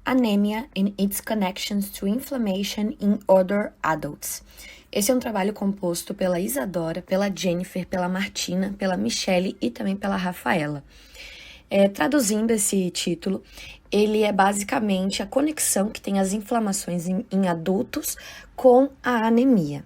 Anemia and its Connections to Inflammation in Older Adults. Esse é um trabalho composto pela Isadora, pela Jennifer, pela Martina, pela Michelle e também pela Rafaela. Traduzindo esse título, ele é basicamente a conexão que tem as inflamações em adultos com a anemia.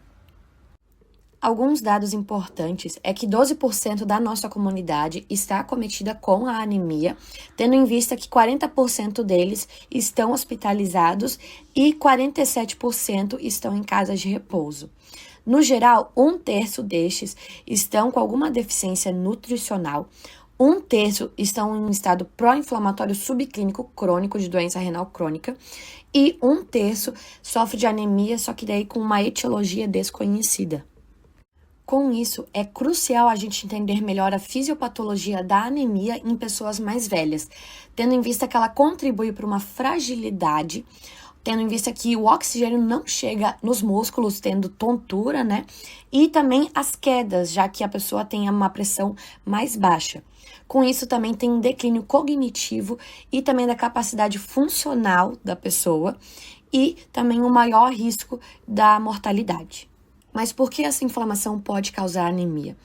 Alguns dados importantes é que 12% da nossa comunidade está acometida com a anemia, tendo em vista que 40% deles estão hospitalizados e 47% estão em casas de repouso. No geral, 1/3 destes estão com alguma deficiência nutricional, 1/3 estão em um estado pró-inflamatório subclínico crônico de doença renal crônica e 1/3 sofre de anemia, só que daí com uma etiologia desconhecida. Com isso, é crucial a gente entender melhor a fisiopatologia da anemia em pessoas mais velhas, tendo em vista que ela contribui para uma fragilidade, tendo em vista que o oxigênio não chega nos músculos, tendo tontura, né? E também as quedas, já que a pessoa tem uma pressão mais baixa. Com isso, também tem um declínio cognitivo e também da capacidade funcional da pessoa e também um maior risco da mortalidade. Mas por que essa inflamação pode causar anemia?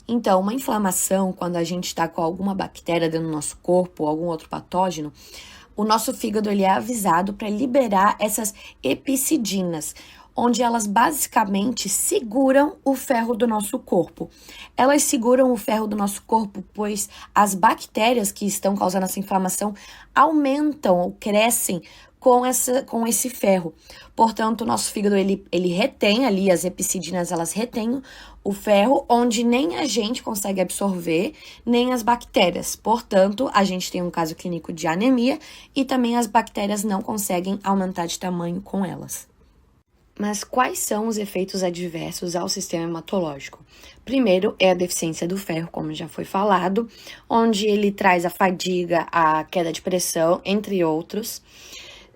Então, uma inflamação, quando a gente está com alguma bactéria dentro do nosso corpo ou algum outro patógeno, o nosso fígado ele é avisado para liberar essas epicidinas, onde elas basicamente seguram o ferro do nosso corpo. Elas seguram o ferro do nosso corpo, pois as bactérias que estão causando essa inflamação aumentam ou crescem com esse ferro. Portanto, o nosso fígado, ele retém ali, as epicidinas, elas retêm o ferro, onde nem a gente consegue absorver, nem as bactérias. Portanto, a gente tem um caso clínico de anemia e também as bactérias não conseguem aumentar de tamanho com elas. Mas quais são os efeitos adversos ao sistema hematológico? Primeiro é a deficiência do ferro, como já foi falado, onde ele traz a fadiga, a queda de pressão, entre outros.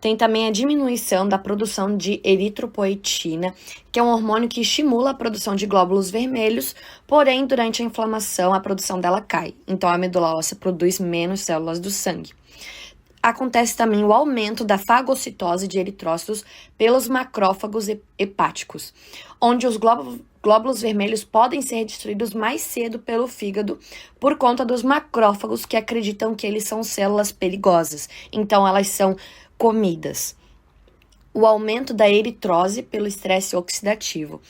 Tem também a diminuição da produção de eritropoetina, que é um hormônio que estimula a produção de glóbulos vermelhos, porém, durante a inflamação, a produção dela cai. Então, a medula óssea produz menos células do sangue. Acontece também o aumento da fagocitose de eritrócitos pelos macrófagos hepáticos, onde os glóbulos vermelhos podem ser destruídos mais cedo pelo fígado por conta dos macrófagos que acreditam que eles são células perigosas, então elas são comidas. O aumento da eritrose pelo estresse oxidativo.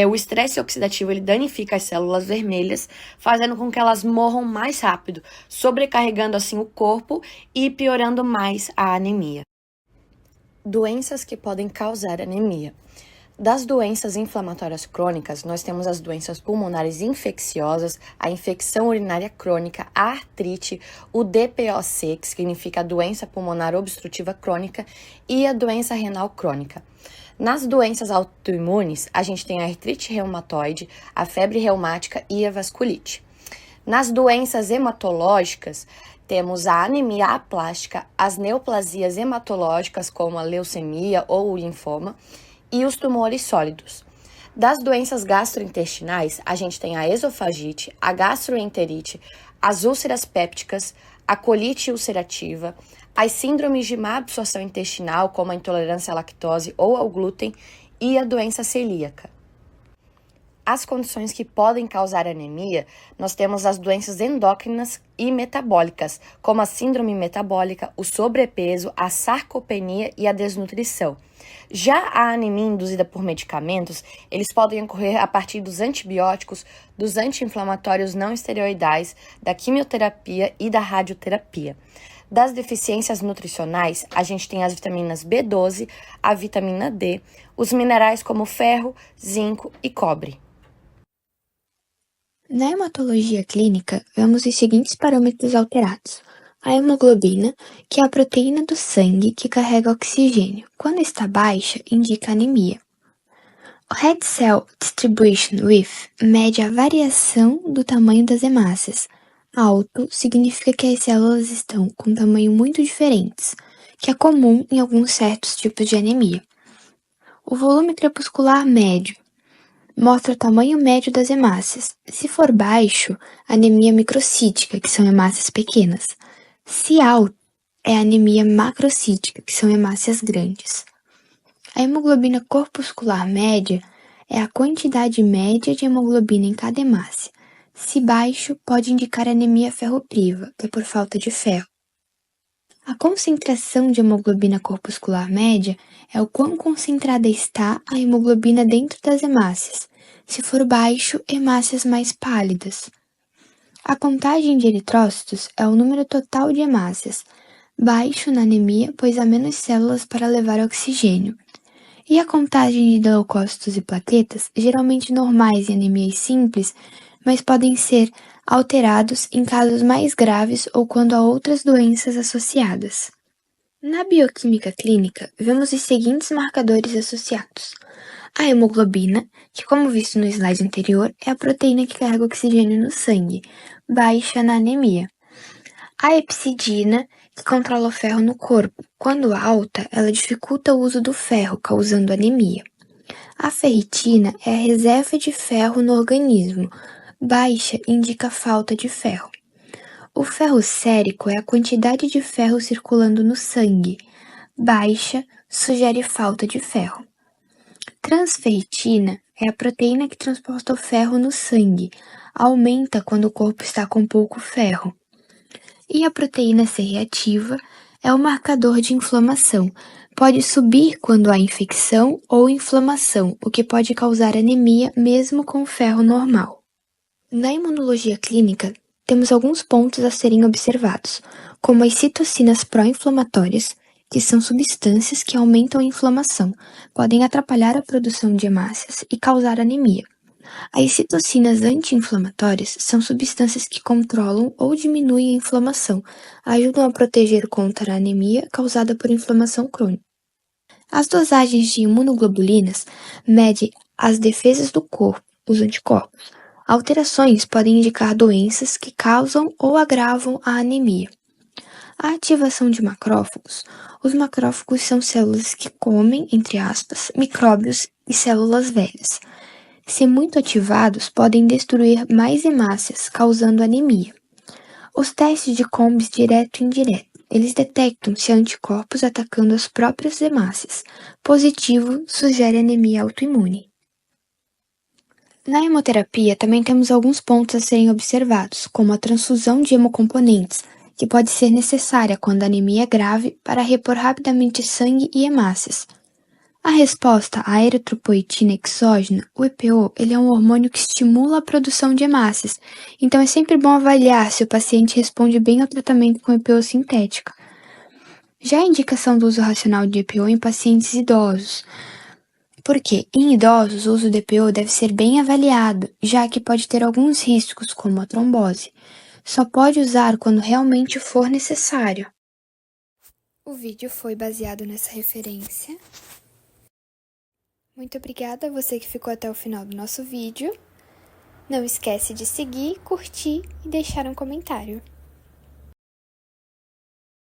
O estresse oxidativo ele danifica as células vermelhas, fazendo com que elas morram mais rápido, sobrecarregando assim o corpo e piorando mais a anemia. Doenças que podem causar anemia. Das doenças inflamatórias crônicas, nós temos as doenças pulmonares infecciosas, a infecção urinária crônica, a artrite, o DPOC, que significa a doença pulmonar obstrutiva crônica, e a doença renal crônica. Nas doenças autoimunes, a gente tem a artrite reumatoide, a febre reumática e a vasculite. Nas doenças hematológicas, temos a anemia aplástica, as neoplasias hematológicas, como a leucemia ou o linfoma, e os tumores sólidos. Das doenças gastrointestinais, a gente tem a esofagite, a gastroenterite, as úlceras pépticas, a colite ulcerativa, as síndromes de má absorção intestinal, como a intolerância à lactose ou ao glúten, e a doença celíaca. As condições que podem causar anemia, nós temos as doenças endócrinas e metabólicas, como a síndrome metabólica, o sobrepeso, a sarcopenia e a desnutrição. Já a anemia induzida por medicamentos, eles podem ocorrer a partir dos antibióticos, dos anti-inflamatórios não esteroidais, da quimioterapia e da radioterapia. Das deficiências nutricionais, a gente tem as vitaminas B12, a vitamina D, os minerais como ferro, zinco e cobre. Na hematologia clínica, vemos os seguintes parâmetros alterados. A hemoglobina, que é a proteína do sangue que carrega oxigênio. Quando está baixa, indica anemia. O Red Cell Distribution Width mede a variação do tamanho das hemácias. Alto significa que as células estão com tamanho muito diferentes, que é comum em alguns certos tipos de anemia. O volume crepuscular médio mostra o tamanho médio das hemácias. Se for baixo, anemia microcítica, que são hemácias pequenas. Se alto, é a anemia macrocítica, que são hemácias grandes. A hemoglobina corpuscular média é a quantidade média de hemoglobina em cada hemácia. Se baixo, pode indicar anemia ferropriva, que é por falta de ferro. A concentração de hemoglobina corpuscular média é o quão concentrada está a hemoglobina dentro das hemácias. Se for baixo, hemácias mais pálidas. A contagem de eritrócitos é o número total de hemácias, baixo na anemia, pois há menos células para levar oxigênio. E a contagem de leucócitos e plaquetas, geralmente normais em anemias simples, mas podem ser alterados em casos mais graves ou quando há outras doenças associadas. Na bioquímica clínica, vemos os seguintes marcadores associados. A hemoglobina, que como visto no slide anterior, é a proteína que carrega oxigênio no sangue, baixa na anemia. A hepcidina, que controla o ferro no corpo. Quando alta, ela dificulta o uso do ferro, causando anemia. A ferritina é a reserva de ferro no organismo. Baixa indica falta de ferro. O ferro sérico é a quantidade de ferro circulando no sangue. Baixa sugere falta de ferro. Transferritina é a proteína que transporta o ferro no sangue. Aumenta quando o corpo está com pouco ferro. E a proteína C reativa é o marcador de inflamação. Pode subir quando há infecção ou inflamação, o que pode causar anemia mesmo com ferro normal. Na imunologia clínica, temos alguns pontos a serem observados, como as citocinas pró-inflamatórias, que são substâncias que aumentam a inflamação, podem atrapalhar a produção de hemácias e causar anemia. As citocinas anti-inflamatórias são substâncias que controlam ou diminuem a inflamação, ajudam a proteger contra a anemia causada por inflamação crônica. As dosagens de imunoglobulinas medem as defesas do corpo, os anticorpos. Alterações podem indicar doenças que causam ou agravam a anemia. A ativação de macrófagos. Os macrófagos são células que comem, entre aspas, micróbios e células velhas. Se muito ativados, podem destruir mais hemácias, causando anemia. Os testes de Combs direto e indireto. Eles detectam se há anticorpos atacando as próprias hemácias. Positivo sugere anemia autoimune. Na hemoterapia, também temos alguns pontos a serem observados, como a transfusão de hemocomponentes, que pode ser necessária quando a anemia é grave para repor rapidamente sangue e hemácias. A resposta à eritropoetina exógena, o EPO, ele é um hormônio que estimula a produção de hemácias, então é sempre bom avaliar se o paciente responde bem ao tratamento com EPO sintética. Já a indicação do uso racional de EPO em pacientes idosos, porque em idosos o uso de EPO deve ser bem avaliado, já que pode ter alguns riscos, como a trombose. Só pode usar quando realmente for necessário. O vídeo foi baseado nessa referência. Muito obrigada a você que ficou até o final do nosso vídeo. Não esquece de seguir, curtir e deixar um comentário.